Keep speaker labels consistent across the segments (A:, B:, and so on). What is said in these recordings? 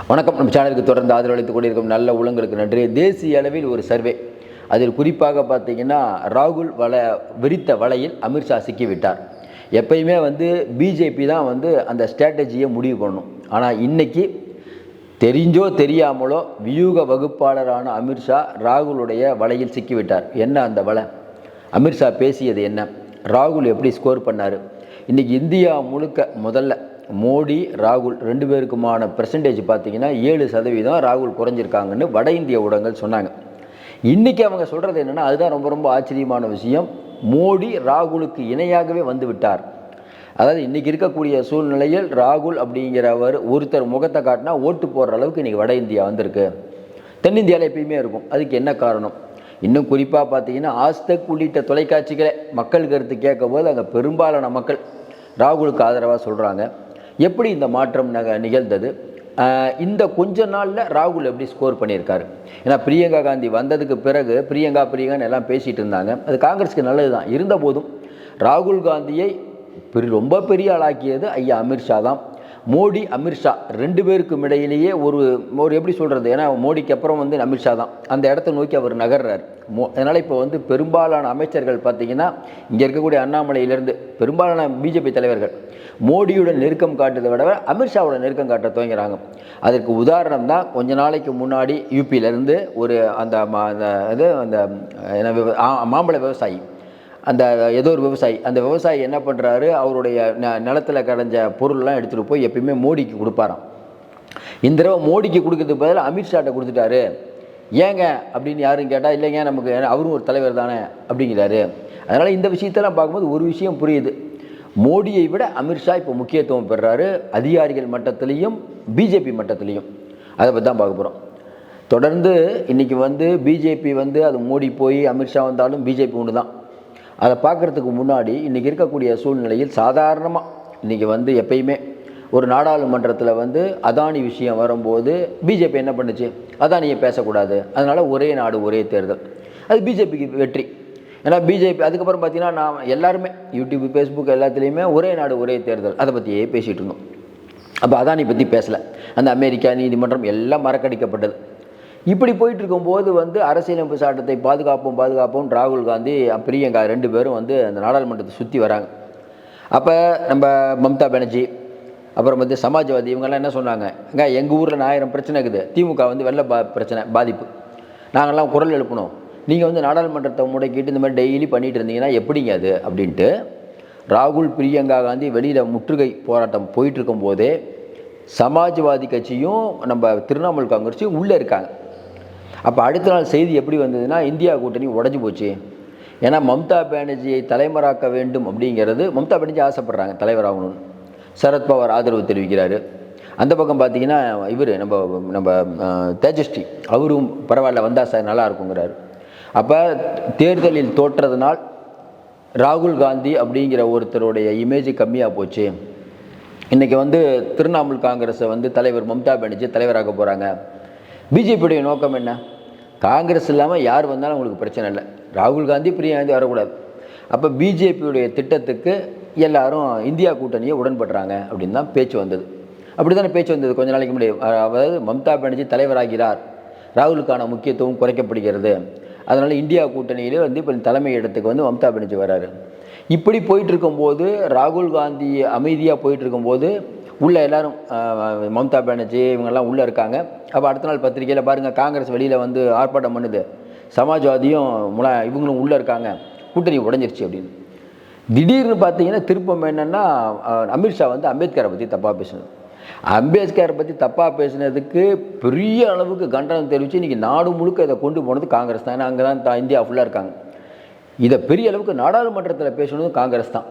A: வணக்கம். நம்ம சேனலுக்கு தொடர்ந்து ஆதரவளித்துக் கொண்டிருக்கும் நல்ல உள்ளங்களுக்கு நன்றி. தேசிய அளவில் ஒரு சர்வே, அதில் குறிப்பாக பார்த்தீங்கன்னா ராகுல் விரித்த வலையில் அமித்ஷா சிக்கிவிட்டார். எப்பயுமே பிஜேபி தான் அந்த ஸ்ட்ராட்டஜியை முடிவு பண்ணணும். ஆனால் இன்றைக்கி தெரிஞ்சோ தெரியாமலோ வியூக வகுப்பாளரான அமித்ஷா ராகுலுடைய வலையில் சிக்கிவிட்டார். என்ன அந்த வலை? அமித்ஷா பேசியது என்ன? ராகுல் எப்படி ஸ்கோர் பண்ணார்? இன்றைக்கி இந்தியா முழுக்க முதல்ல மோடி ராகுல் ரெண்டு பேருக்குமான பெர்சன்டேஜ் பார்த்தீங்கன்னா 7% ராகுல் குறைஞ்சிருக்காங்கன்னு வட இந்திய ஊடகங்கள் சொன்னாங்க. இன்றைக்கி அவங்க சொல்கிறது என்னென்னா, அதுதான் ரொம்ப ரொம்ப ஆச்சரியமான விஷயம். மோடி ராகுலுக்கு இணையாகவே வந்து விட்டார். அதாவது இன்றைக்கி இருக்கக்கூடிய சூழ்நிலையில் ராகுல் அப்படிங்கிறவர் ஒருத்தர் முகத்தை காட்டினா ஓட்டு போடுற அளவுக்கு இன்றைக்கி வட இந்தியா வந்திருக்கு. தென்னிந்தியாவில் எப்பயுமே இருக்கும். அதுக்கு என்ன காரணம்? இன்னும் குறிப்பாக பார்த்தீங்கன்னா ஆஸ்தக் உள்ளிட்ட தொலைக்காட்சிகளை மக்கள் கருத்து கேட்கும் போது அங்கே பெரும்பாலான மக்கள் ராகுலுக்கு ஆதரவாக சொல்கிறாங்க. எப்படி இந்த மாற்றம் நிகழ்ந்தது? இந்த கொஞ்ச நாளில் ராகுல் எப்படி ஸ்கோர் பண்ணியிருக்காரு? ஏன்னா பிரியங்கா காந்தி வந்ததுக்கு பிறகு பிரியங்கான்னு எல்லாம் பேசிகிட்டு இருந்தாங்க. அது காங்கிரஸுக்கு நல்லது தான். இருந்தபோதும் ராகுல் காந்தியை ரொம்ப பெரிய ஆளாக்கியது ஐயா அமித்ஷா தான். மோடி அமித்ஷா ரெண்டு பேருக்கும் இடையிலேயே ஒரு எப்படி சொல்கிறது, ஏன்னா மோடிக்கு அப்புறம் அமித்ஷா தான் அந்த இடத்த நோக்கி அவர் நகர்றார். அதனால் இப்போ பெரும்பாலான அமைச்சர்கள் பார்த்திங்கன்னா இங்கே இருக்கக்கூடிய அண்ணாமலையிலேருந்து பெரும்பாலான பிஜேபி தலைவர்கள் மோடியுடன் நெருக்கம் காட்டுறதை விட அமித்ஷாவோட நெருக்கம் காட்ட துவங்கிறாங்க. அதற்கு உதாரணம் தான் கொஞ்ச நாளைக்கு முன்னாடி யூபியிலேருந்து ஒரு அந்த மாம்பழ விவசாயி, ஏதோ ஒரு விவசாயி, அந்த விவசாயி என்ன பண்ணுறாரு, அவருடைய நிலத்தில் கடைஞ்ச பொருள்லாம் எடுத்துகிட்டு போய் எப்பயுமே மோடிக்கு கொடுப்பாராம். இந்த தடவை மோடிக்கு கொடுக்கறதுக்கு பதில் அமித்ஷாட்ட கொடுத்துட்டாரு. ஏங்க அப்படின்னு யாரும் கேட்டால், இல்லைங்க நமக்கு அவரும் ஒரு தலைவர் தானே அப்படிங்கிறாரு. அதனால் இந்த விஷயத்தெல்லாம் பார்க்கும்போது ஒரு விஷயம் புரியுது. மோடியை விட அமித்ஷா இப்போ முக்கியத்துவம் பெறுறாரு, அதிகாரிகள் மட்டத்திலையும் பிஜேபி மட்டத்திலையும். அதை பற்றி தான் பார்க்க போகிறோம். தொடர்ந்து இன்றைக்கி பிஜேபி அது மோடி போய் அமித்ஷா வந்தாலும் பிஜேபி ஒன்று தான். அதை பார்க்குறதுக்கு முன்னாடி இன்றைக்கி இருக்கக்கூடிய சூழ்நிலையில் சாதாரணமாக இன்றைக்கி எப்பயுமே ஒரு நாடாளுமன்றத்தில் அதானி விஷயம் வரும்போது பிஜேபி என்ன பண்ணுச்சு, அதானியை பேசக்கூடாது, அதனால் ஒரே நாடு ஒரே தேர்தல், அது பிஜேபிக்கு வெற்றி. ஏன்னா பிஜேபி அதுக்கப்புறம் பார்த்திங்கன்னா நான் எல்லாருமே யூடியூப் ஃபேஸ்புக் எல்லாத்துலேயுமே ஒரே நாடு ஒரே தேர்தல் அதை பற்றியே பேசிகிட்டு இருந்தோம். அப்போ அதானி பற்றி பேசலை. அந்த அமெரிக்கா நீதிமன்றம் எல்லாம் மறக்கடிக்கப்பட்டது. இப்படி போயிட்டு இருக்கும்போது அரசியலமைப்பு சட்டத்தை பாதுகாப்போம் ராகுல் காந்தி பிரியங்கா ரெண்டு பேரும் அந்த நாடாளுமன்றத்தை சுற்றி வராங்க. அப்போ நம்ம மம்தா பானர்ஜி அப்புறம் சமாஜ்வாதி இவங்கெல்லாம் என்ன சொன்னாங்க, எங்கள் ஊரில் 1000 பிரச்சனை இருக்குது, திமுக வெள்ள பிரச்சனை பாதிப்பு, நாங்கள்லாம் குரல் எழுப்பணும், நீங்கள் நாடாளுமன்றத்தை முடக்கிட்டு இந்த மாதிரி டெய்லி பண்ணிகிட்டு இருந்தீங்கன்னா எப்படிங்க அது அப்படின்ட்டு ராகுல் பிரியங்கா காந்தி வெளியில் முற்றுகை போராட்டம் போயிட்டுருக்கும் போதே சமாஜ்வாதி கட்சியும் நம்ம திரிணாமுல் காங்கிரஸையும் உள்ளே இருக்காங்க. அப்போ அடுத்த நாள் செய்தி எப்படி வந்ததுன்னா, இந்தியா கூட்டணி உடஞ்சி போச்சு. ஏன்னா மம்தா பானர்ஜியை தலைவராக்க வேண்டும் அப்படிங்கிறது மம்தா பானர்ஜி ஆசைப்படுறாங்க தலைவராகணும்னு. சரத்பவார் ஆதரவு தெரிவிக்கிறாரு. அந்த பக்கம் பார்த்தீங்கன்னா இவர் நம்ம தேஜஸ்வி அவரும் பரவாயில்ல வந்தால் சார் நல்லா இருக்குங்கிறாரு. அப்போ தேர்தலில் தோற்றதுனால் ராகுல் காந்தி அப்படிங்கிற ஒருத்தருடைய இமேஜ் கம்மியாக போச்சு. இன்றைக்கி திரிணாமுல் காங்கிரஸை தலைவர் மம்தா பானர்ஜி தலைவராக்க போகிறாங்க. பிஜேபியுடைய நோக்கம் என்ன? காங்கிரஸ் இல்லாமல் யார் வந்தாலும் உங்களுக்கு பிரச்சனை இல்லை, ராகுல் காந்தி பிரியங்கா காந்தி வரக்கூடாது. அப்போ பிஜேபியுடைய திட்டத்துக்கு எல்லாரும் இந்தியா கூட்டணியை உடன்படுறாங்க அப்படின்னு தான் பேச்சு வந்தது. அப்படி தானே பேச்சு வந்தது கொஞ்ச நாளைக்கு முன்னாடி. அதாவது மம்தா பானர்ஜி தலைவராகிறார், ராகுலுக்கான முக்கியத்துவம் குறைக்கப்படுகிறது, அதனால் இந்தியா கூட்டணியிலே இப்போ தலைமை இடத்துக்கு மம்தா பானர்ஜி வராரு. இப்படி போயிட்டுருக்கும்போது ராகுல் காந்தி அமைதியாக போயிட்டுருக்கும்போது உள்ளே எல்லோரும் மம்தா பானர்ஜி இவங்கெல்லாம் உள்ளே இருக்காங்க. அப்போ அடுத்த நாள் பத்திரிகையில் பாருங்கள், காங்கிரஸ் வெளியில் ஆர்ப்பாட்டம் பண்ணுது, சமாஜ்வாதியும் இவங்களும் உள்ளே இருக்காங்க, கூட்டணி உடஞ்சிருச்சு அப்படின்னு. திடீர்னு பார்த்தீங்கன்னா திருப்பம் என்னென்னா, அமித்ஷா அம்பேத்கரை பற்றி தப்பாக பேசுனது. அம்பேத்கரை பற்றி தப்பாக பேசுனதுக்கு பெரிய அளவுக்கு கண்டனம் தெரிவித்து இன்றைக்கி நாடு முழுக்க இதை கொண்டு போனது காங்கிரஸ் தான். ஏன்னா அங்கே தான் இந்தியா ஃபுல்லாக இருக்காங்க. இதை பெரிய அளவுக்கு நாடாளுமன்றத்தில் பேசுனதும் காங்கிரஸ் தான்.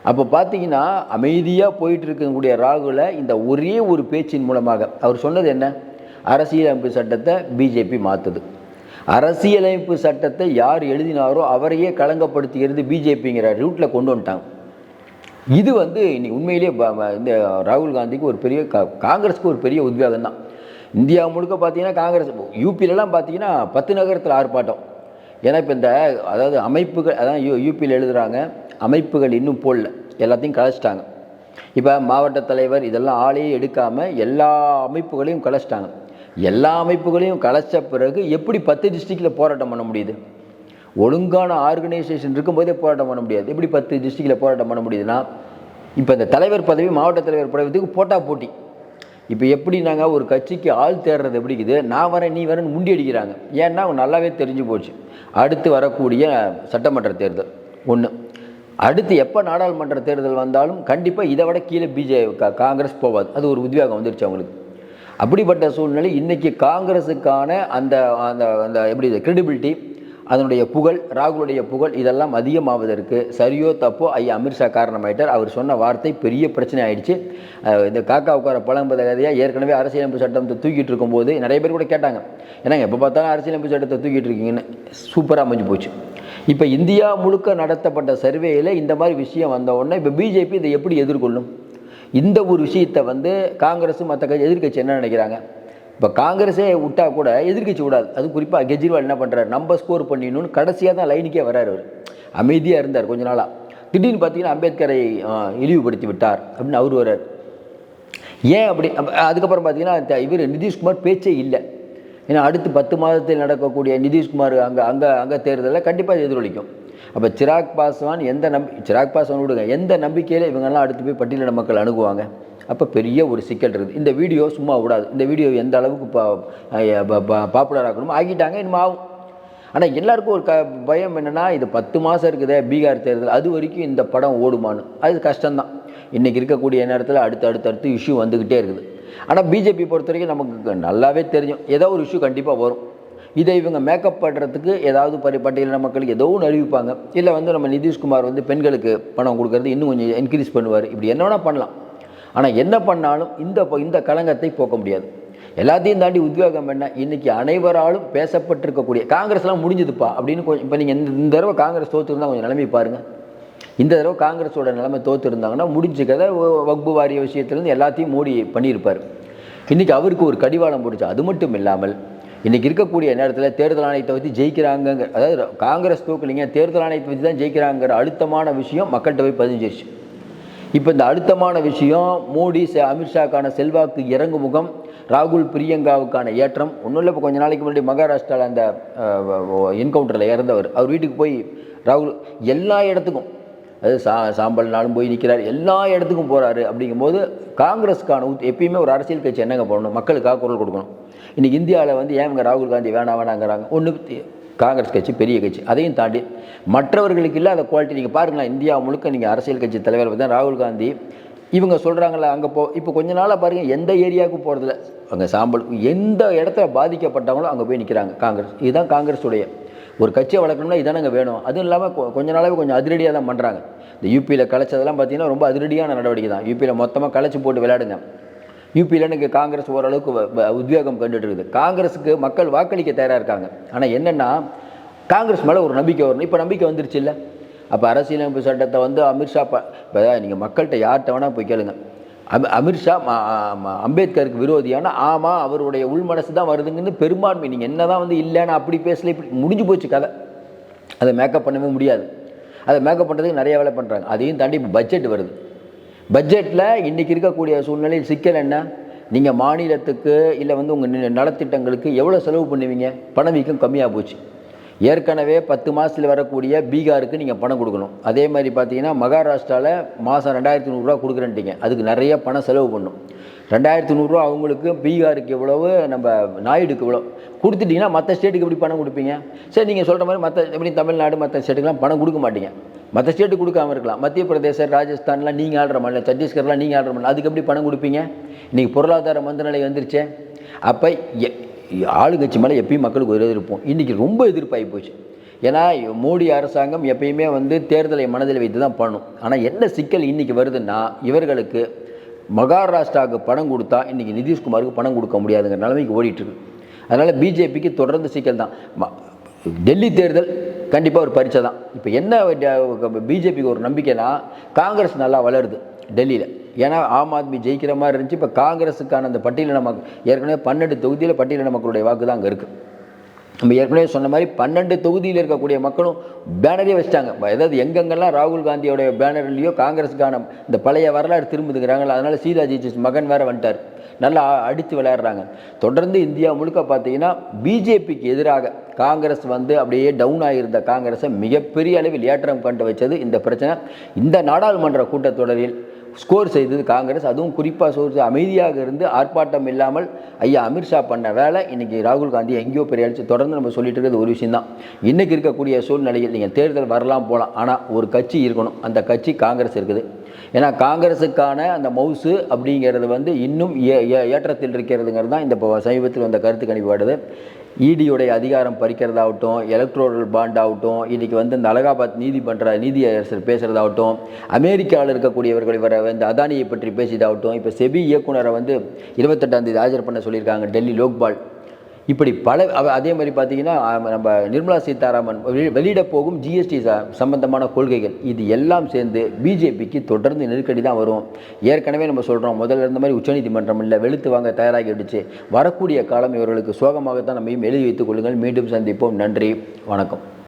A: அப்போ பார்த்தீங்கன்னா அமைதியாக போயிட்டு இருக்கக்கூடிய ராகுலை இந்த ஒரே ஒரு பேச்சின் மூலமாக அவர் சொன்னது என்ன, அரசியலமைப்பு சட்டத்தை பிஜேபி மாற்றுது, அரசியலமைப்பு சட்டத்தை யார் எழுதினாரோ அவரையே களங்கப்படுத்துகிறது பிஜேபிங்கிற ரூட்டில் கொண்டு வந்துட்டாங்க. இது இன்னைக்கு உண்மையிலேயே இந்த ராகுல் காந்திக்கு ஒரு பெரிய காங்கிரஸுக்கு ஒரு பெரிய உத்வேகம் தான். இந்தியா முழுக்க பார்த்தீங்கன்னா காங்கிரஸ் யூபியிலலாம் பார்த்தீங்கன்னா 10 நகரத்தில் ஆர்ப்பாட்டம். ஏன்னா இப்போ அதாவது அமைப்புகள், அதான் யூபியில் எழுதுகிறாங்க, அமைப்புகள் இன்னும் போடல, எல்லாத்தையும் கலைச்சிட்டாங்க. இப்போ மாவட்ட தலைவர் இதெல்லாம் ஆளையே எடுக்காமல் எல்லா அமைப்புகளையும் கலைச்சிட்டாங்க. எல்லா அமைப்புகளையும் கலைச்ச பிறகு எப்படி 10 டிஸ்ட்ரிக்டில் போராட்டம் பண்ண முடியுது? ஒழுங்கான ஆர்கனைசேஷன் இருக்கும்போதே போராட்டம் பண்ண முடியாது. எப்படி 10 டிஸ்ட்ரிக்டில் போராட்டம் பண்ண முடியுதுன்னா, இப்போ இந்த தலைவர் பதவி மாவட்ட தலைவர் பதவிக்கு போட்டி. இப்போ எப்படி நாங்கள் ஒரு கட்சிக்கு ஆள் தேடுறது எப்படி இருக்குது, நான் வரேன் நீ வரேன்னு முண்டி அடிக்கிறாங்க. ஏன்னா அவங்க நல்லாவே தெரிஞ்சு போச்சு. அடுத்து வரக்கூடிய சட்டமன்ற தேர்தல் ஒன்று, அடுத்து எப்போ நாடாளுமன்ற தேர்தல் வந்தாலும் கண்டிப்பாக இதை விட கீழே காங்கிரஸ் போகாது. அது ஒரு உத்வேகம் வந்துருச்சு அவங்களுக்கு. அப்படிப்பட்ட சூழ்நிலை இன்றைக்கி காங்கிரஸுக்கான அந்த அந்த அந்த எப்படி கிரெடிபிலிட்டி, அதனுடைய புகழ், ராகுலுடைய புகழ் இதெல்லாம் அதிகமாவதற்கு சரியோ தப்போ ஐயா அமித்ஷா காரணமாயிட்டார். அவர் சொன்ன வார்த்தை பெரிய பிரச்சனை ஆயிடுச்சு. இந்த காக்கா உட்கார பழம்பத கதையாக ஏற்கனவே அரசியலமைப்பு சட்டத்தை தூக்கிட்டு இருக்கும்போது நிறைய பேர் கூட கேட்டாங்க, ஏன்னா எப்போ பார்த்தாலும் அரசியலமைப்பு சட்டத்தை தூக்கிட்டு இருக்கீங்கன்னு. சூப்பராக அமைஞ்சு போச்சு. இப்போ இந்தியா முழுக்க நடத்தப்பட்ட சர்வேயில் இந்த மாதிரி விஷயம் வந்த உடனே இப்போ பிஜேபி இதை எப்படி எதிர்கொள்ளும்? இந்த ஒரு விஷயத்தை காங்கிரஸும் மற்ற எதிர்கட்சி என்ன நினைக்கிறாங்க, இப்போ காங்கிரஸே விட்டால் கூட எதிர்கட்சி விடாது. அது குறிப்பாக கெஜ்ரிவால் என்ன பண்ணுறாரு, நம்ம ஸ்கோர் பண்ணிடணும்னு கடைசியாக தான் லைனுக்கே வராரு. அவர் அமைதியாக இருந்தார் கொஞ்ச நாளாக. திடீர்னு பார்த்தீங்கன்னா அம்பேத்கரை இழிவுபடுத்தி விட்டார் அப்படின்னு அவர் வர்றார். ஏன் அப்படி? அதுக்கப்புறம் பார்த்தீங்கன்னா இவர் நிதிஷ்குமார் பேச்சே இல்லை. ஏன்னா அடுத்து 10 மாதத்தில் நடக்கக்கூடிய நிதிஷ்குமார் அங்கே தேர்தலில் கண்டிப்பாக எதிரொலிக்கும். அப்போ சிராக் பாஸ்வான் சிராக் பாஸ்வான் விடுங்க, எந்த நம்பிக்கையில் இவங்கெல்லாம் அடுத்து போய் பட்டியலின மக்கள் அணுகுவாங்க? அப்போ பெரிய ஒரு சிக்கல் இருக்குது. இந்த வீடியோ சும்மா விடாது. இந்த வீடியோ எந்த அளவுக்கு பாப்புலர் ஆகணுமோ ஆகிட்டாங்க, இனிமே ஆகும். ஆனால் எல்லாருக்கும் ஒரு பயம் என்னென்னா, இது 10 மாதம் இருக்குதே பீகார் தேர்தல், அது வரைக்கும் இந்த படம் ஓடுமான்னு. அது கஷ்டம்தான். இன்றைக்கி இருக்கக்கூடிய நேரத்தில் அடுத்தடுத்து இஷ்யூ வந்துக்கிட்டே இருக்குது. ஆனால் பிஜேபி பொறுத்த வரைக்கும் நமக்கு நல்லாவே தெரியும், ஏதோ ஒரு இஷ்யூ கண்டிப்பாக வரும். இதை இவங்க மேக்கப் பண்ணுறதுக்கு ஏதாவது பட்டியலின மக்களுக்கு ஏதோ ஒன்று அறிவிப்பாங்க. இல்லை நம்ம நிதிஷ்குமார் பெண்களுக்கு பணம் கொடுக்கறது இன்னும் கொஞ்சம் என்கரேஜ் பண்ணுவார். இப்படி என்ன வேணால் பண்ணலாம். ஆனால் என்ன பண்ணாலும் இந்த களங்கத்தை போக்க முடியாது. எல்லாத்தையும் தாண்டி உத்வேகம் என்ன, இன்றைக்கி அனைவராலும் பேசப்பட்டிருக்கக்கூடிய காங்கிரஸ்லாம் முடிஞ்சதுப்பா அப்படின்னு இப்போ நீங்கள் இந்த தடவை காங்கிரஸ் தோற்றுருந்தால் கொஞ்சம் நிலைமை பாருங்கள். இந்த தடவை காங்கிரஸோட நிலைமை தோற்றுருந்தாங்கன்னா முடிஞ்ச கதை வக்பு வாரிய விஷயத்துலேருந்து எல்லாத்தையும் மோடி பண்ணியிருப்பார். இன்றைக்கி அவருக்கு ஒரு கடிவாளம் போட்டுச்சு. அது மட்டும் இல்லாமல் இன்றைக்கி இருக்கக்கூடிய நேரத்தில் தேர்தல் ஆணையத்தை வச்சு ஜெயிக்கிறாங்க, அதாவது காங்கிரஸ் தோக்கலிங்க தேர்தல் ஆணையத்தை வச்சு தான் ஜெயிக்கிறாங்கிற அழுத்தமான விஷயம் மக்கள்கிட்ட போய் பதிஞ்சிருச்சு. இப்போ இந்த அழுத்தமான விஷயம் மோடி அமித்ஷாக்கான செல்வாக்கு இறங்குமுகம், ராகுல் பிரியங்காவுக்கான ஏற்றம் ஒன்றும் இல்லை. இப்போ கொஞ்சம் நாளைக்கு முன்னாடி மகாராஷ்டிராவில் அந்த என்கவுண்டரில் இறந்தவர், அவர் வீட்டுக்கு போய் ராகுல் எல்லா இடத்துக்கும், அது சாம்பல் நாளும் போய் நிற்கிறார், எல்லா இடத்துக்கும் போகிறாரு. அப்படிங்கும்போது காங்கிரஸுக்கான எப்பயுமே ஒரு அரசியல் கட்சி என்னங்க பண்ணணும், மக்களுக்காக குரல் கொடுக்கணும். இன்றைக்கி இந்தியாவில் ஏன் ராகுல் காந்தி வேணாங்கிறாங்க? ஒன்று காங்கிரஸ் கட்சி பெரிய கட்சி, அதையும் தாண்டி மற்றவர்களுக்கு இல்லை அதை குவாலிட்டி. நீங்கள் பாருங்களேன், இந்தியா முழுக்க நீங்கள் அரசியல் கட்சி தலைவர் தான் ராகுல் காந்தி. இவங்க சொல்கிறாங்களே அங்கே இப்போ கொஞ்ச நாளாக பாருங்கள், எந்த ஏரியாவுக்கு போகிறதில்ல. அங்கே சாம்பல் எந்த இடத்துல பாதிக்கப்பட்டவங்களோ அங்கே போய் நிற்கிறாங்க காங்கிரஸ். இதுதான் காங்கிரஸுடைய ஒரு கட்சியை வளர்க்கணும்னா இதானங்க வேணும். அதுவும் இல்லாமல் கொஞ்ச நாளாகவே கொஞ்சம் அதிரடியாக தான் பண்ணுறாங்க. இந்த யூபியில் கலைச்சதெல்லாம் பார்த்தீங்கன்னா ரொம்ப அதிரடியான நடவடிக்கை தான். யூபியில் மொத்தமாக கலைச்சி போட்டு விளையாடுங்க. யூபியில் எனக்கு காங்கிரஸ் ஓரளவுக்கு உத்வேகம் கண்டுட்டு இருக்குது. காங்கிரஸுக்கு மக்கள் வாக்களிக்க தயாராக இருக்காங்க. ஆனால் என்னென்னா காங்கிரஸ் மேலே ஒரு நம்பிக்கை வரணும். இப்போ நம்பிக்கை வந்துருச்சு இல்லை. அப்போ அரசியலமைப்பு சட்டத்தை அமித்ஷா இப்போ நீங்கள் மக்கள்கிட்ட யார்கிட்ட வேணால் போய் கேளுங்க, அமித்ஷா அம்பேத்கருக்கு விரோதியான ஆமாம் அவருடைய உள்மனசு தான் வருதுங்கன்னு பெரும்பான்மை. நீங்கள் என்ன தான் இல்லைன்னா அப்படி பேசல, இப்படி முடிஞ்சு போச்சு கதை. அதை மேக்கப் பண்ணவே முடியாது. அதை மேக்கப் பண்ணுறதுக்கு நிறைய வேலை பண்ணுறாங்க. அதையும் தாண்டி இப்போ பட்ஜெட் வருது. பட்ஜெட்டில் இன்றைக்கி இருக்கக்கூடிய சூழ்நிலையில் சிக்கல் என்ன, நீங்கள் மாநிலத்துக்கு இல்லை உங்கள் நலத்திட்டங்களுக்கு எவ்வளோ செலவு பண்ணுவீங்க? பணவீக்கம் கம்மியாக போச்சு. ஏற்கனவே 10 மாதத்தில் வரக்கூடிய பீகாருக்கு நீங்கள் பணம் கொடுக்கணும். அதே மாதிரி பார்த்தீங்கன்னா மகாராஷ்டிராவில் மாதம் 2100 கொடுக்குறேன்ட்டீங்க. அதுக்கு நிறைய பணம் செலவு பண்ணும். 2100 அவங்களுக்கு, பீகாருக்கு எவ்வளவு, நம்ம நாயுடுக்கு இவ்வளோ கொடுத்துட்டிங்கன்னா மற்ற ஸ்டேட்டுக்கு எப்படி பணம் கொடுப்பீங்க? சரி, நீங்கள் சொல்கிற மாதிரி மற்ற எப்படி தமிழ்நாடு மற்ற ஸ்டேட்டுக்கெலாம் பணம் கொடுக்க மாட்டீங்க. மற்ற ஸ்டேட்டு கொடுக்காமல் இருக்கலாம். மத்திய பிரதேசம், ராஜஸ்தான்லாம் நீங்கள் ஆடுற மாநிலம், சத்தீஸ்கர்லாம் நீங்கள் ஆடுற மாநிலம், அதுக்கு எப்படி பணம் கொடுப்பீங்க? இன்றைக்கி பொருளாதார மந்தநிலை வந்துருச்சே. அப்போ ஆளுங்கட்சி மேலே எப்பயும் மக்களுக்கு ஒரு எதிர்ப்போம். இன்றைக்கி ரொம்ப எதிர்ப்பாகி போச்சு. ஏன்னா மோடி அரசாங்கம் எப்பயுமே தேர்தலை மனதில் வைத்து தான் பண்ணணும். ஆனால் என்ன சிக்கல் இன்றைக்கி வருதுன்னா, இவர்களுக்கு மகாராஷ்டிராவுக்கு பணம் கொடுத்தா இன்றைக்கி நிதிஷ்குமாருக்கு பணம் கொடுக்க முடியாதுங்கிற நிலைமைக்கு ஓடிட்டுருக்கு. அதனால் பிஜேபிக்கு தொடர்ந்து சிக்கல் தான். டெல்லி தேர்தல் கண்டிப்பாக ஒரு பரீட்சை தான். இப்போ என்ன பிஜேபிக்கு ஒரு நம்பிக்கைனா, காங்கிரஸ் நல்லா வளருது டெல்லியில். ஏன்னா ஆம் ஆத்மி ஜெயிக்கிற மாதிரி இருந்துச்சு. இப்போ காங்கிரஸுக்கான அந்த பட்டியலின மக்கள் ஏற்கனவே 12 தொகுதியில் பட்டியலின மக்களுடைய வாக்கு தான் அங்கே இருக்குது. நம்ம ஏற்கனவே சொன்ன மாதிரி 12 தொகுதியில் இருக்கக்கூடிய மக்களும் பேனரே வச்சிட்டாங்க. அதாவது எங்கெங்கெல்லாம் ராகுல் காந்தியோடைய பேனர்லையோ காங்கிரஸுக்கான இந்த பழைய வரலாறு திரும்புதுங்கிறாங்களா, அதனால் சீலா ஜிஜிஸ் மகன் வேறு வந்துட்டார், நல்லா அடித்து விளையாடுறாங்க. தொடர்ந்து இந்தியா முழுக்க பார்த்தீங்கன்னா பிஜேபிக்கு எதிராக காங்கிரஸ் வந்து அப்படியே டவுன் ஆகியிருந்த காங்கிரஸை மிகப்பெரிய அளவில் ஏற்றம் கண்டு வச்சது இந்த பிரச்சனை. இந்த நாடாளுமன்ற கூட்டத்தொடரில் ஸ்கோர் செய்தது காங்கிரஸ். அதுவும் குறிப்பாக அமைதியாக இருந்து ஆர்ப்பாட்டம் இல்லாமல் ஐயா அமித்ஷா பண்ண வேலை இன்றைக்கி ராகுல் காந்தி எங்கேயோ பெரிய அடிச்சு. தொடர்ந்து நம்ம சொல்லிட்டு இருக்கிறது ஒரு விஷயந்தான். இன்றைக்கி இருக்கக்கூடிய சூழ்நிலையில் நீங்கள் தேர்தல் வரலாம் போகலாம், ஆனால் ஒரு கட்சி இருக்கணும், அந்த கட்சி காங்கிரஸ் இருக்குது. ஏன்னா காங்கிரஸுக்கான அந்த மவுசு அப்படிங்கிறது வந்து இன்னும் ஏற்றத்தில் இருக்கிறதுங்கிறது தான் இந்த சமீபத்தில் வந்த கருத்து கணிப்பு வருது. இடியுடைய அதிகாரம் பறிக்கிறதாகட்டும், எலக்ட்ரோரல் பாண்ட் ஆகட்டும், இன்றைக்கி வந்து இந்த அலகாபாத் நீதியரசர் பேசுகிறதாகட்டும், அமெரிக்காவில் இருக்கக்கூடியவர்கள் வர இந்த அதானியை பற்றி பேசியதாகட்டும், இப்போ செபி இயக்குனரை வந்து 28ஆம் தேதி ஆஜர் பண்ண சொல்லியிருக்காங்க டெல்லி லோக்பால். இப்படி பல அதே மாதிரி பார்த்திங்கன்னா நம்ம நிர்மலா சீதாராமன் வெளியிட போகும் ஜிஎஸ்டி சம்பந்தமான கொள்கைகள், இது எல்லாம் சேர்ந்து பிஜேபிக்கு தொடர்ந்து நெருக்கடி தான் வரும். ஏற்கனவே நம்ம சொல்கிறோம், முதல்ல இருந்த மாதிரி உச்சநீதிமன்றம் இல்லை, வெளுத்து வாங்க தயாராகிடுச்சு. வரக்கூடிய காலம் இவர்களுக்கு சோகமாகத்தான் நம்மையும் எழுதி வைத்துக் கொள்ளுங்கள். மீண்டும் சந்திப்போம். நன்றி, வணக்கம்.